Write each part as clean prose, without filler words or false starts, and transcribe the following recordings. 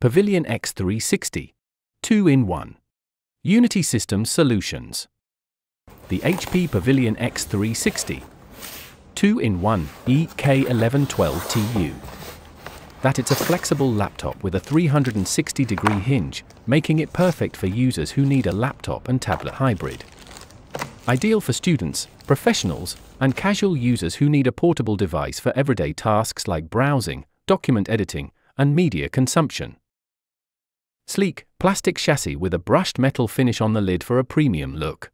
Pavilion x360 2-in-1 Unity Systems Solutions. The HP Pavilion x360 2-in-1 ek1112TU. That it's a flexible laptop with a 360-degree hinge, making it perfect for users who need a laptop and tablet hybrid. Ideal for students, professionals, and casual users who need a portable device for everyday tasks like browsing, document editing, and media consumption. Sleek, plastic chassis with a brushed metal finish on the lid for a premium look.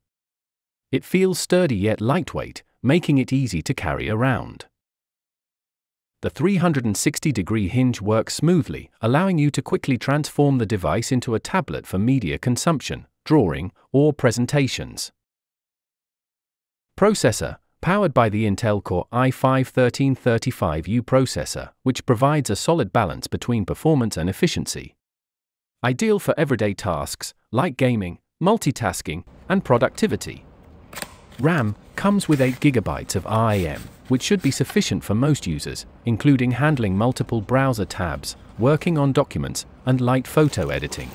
It feels sturdy yet lightweight, making it easy to carry around. The 360-degree hinge works smoothly, allowing you to quickly transform the device into a tablet for media consumption, drawing, or presentations. Processor, powered by the Intel Core i5-1335U processor, which provides a solid balance between performance and efficiency. Ideal for everyday tasks, like gaming, multitasking, and productivity. RAM comes with 8 GB of RAM, which should be sufficient for most users, including handling multiple browser tabs, working on documents, and light photo editing.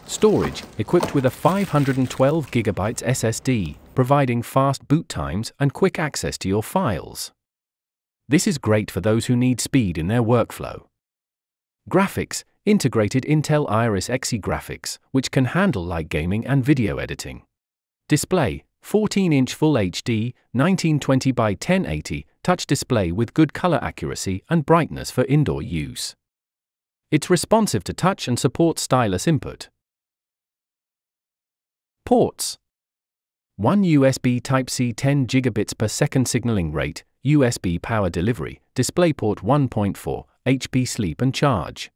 Storage, equipped with a 512 GB SSD, providing fast boot times and quick access to your files. This is great for those who need speed in their workflow. Graphics, integrated Intel Iris Xe graphics, which can handle light gaming and video editing. Display, 14-inch Full HD, 1920 by 1080, touch display with good color accuracy and brightness for indoor use. It's responsive to touch and supports stylus input. Ports. 1 USB Type-C 10 gigabits per second signaling rate, USB power delivery, DisplayPort 1.4, HP sleep and charge.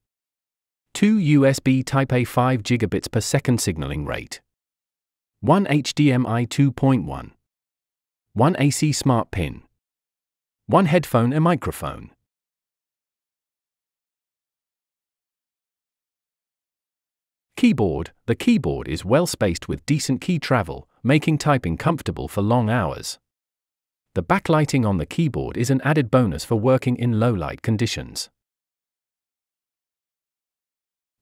2 USB Type-A 5 gigabits per second signaling rate. 1 HDMI 2.1. 1 AC smart pin. 1 headphone and microphone. Keyboard. The keyboard is well spaced with decent key travel, making typing comfortable for long hours. The backlighting on the keyboard is an added bonus for working in low light conditions.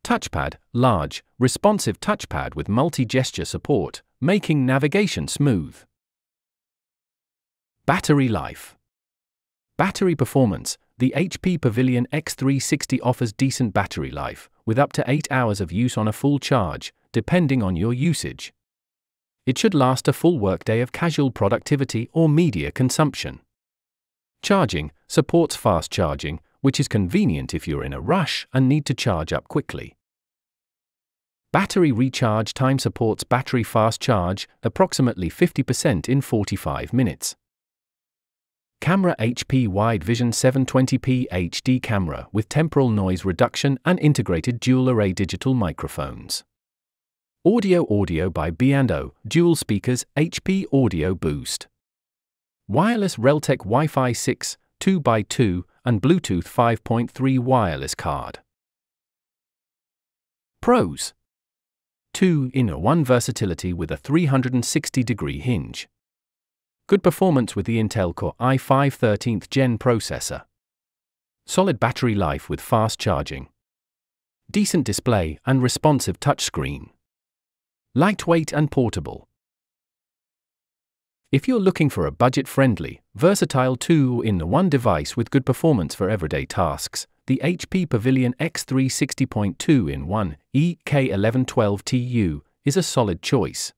Touchpad, large, responsive touchpad with multi-gesture support, making navigation smooth. Battery life. Battery performance. The HP Pavilion x360 offers decent battery life, with up to 8 hours of use on a full charge, depending on your usage. It should last a full workday of casual productivity or media consumption. Charging supports fast charging, which is convenient if you're in a rush and need to charge up quickly. Battery recharge time supports battery fast charge, approximately 50% in 45 minutes. Camera. HP Wide Vision 720p HD camera with temporal noise reduction and integrated dual-array digital microphones. Audio by B&O, dual speakers, HP Audio Boost. Wireless Realtek Wi-Fi 6, 2x2, and Bluetooth 5.3 wireless card. Pros. 2-in-1 versatility with a 360-degree hinge. Good performance with the Intel Core i5-13th Gen processor. Solid battery life with fast charging. Decent display and responsive touchscreen. Lightweight and portable. If you're looking for a budget-friendly, versatile 2-in-1 device with good performance for everyday tasks, the HP Pavilion x360 2-in-1 ek1112TU is a solid choice.